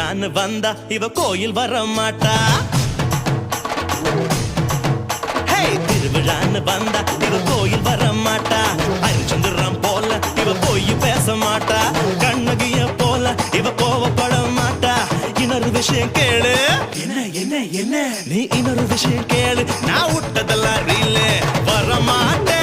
திருவிழான்னு வந்தா இவ கோயில் வர மாட்டா. திருவிழான்னு வந்தா இவ கோயில் வர மாட்டா. அரிச்சந்திரம் போல இவ போய் பேச மாட்டா. கண்ணகிய போல இவ கோவப்பட மாட்டா. இன்னொரு விஷயம் கேளு. என்ன என்ன என்ன நீ இன்னொரு விஷயம் கேளு. நான் விட்டதெல்லாம் ரீல் வர மாட்டேன்.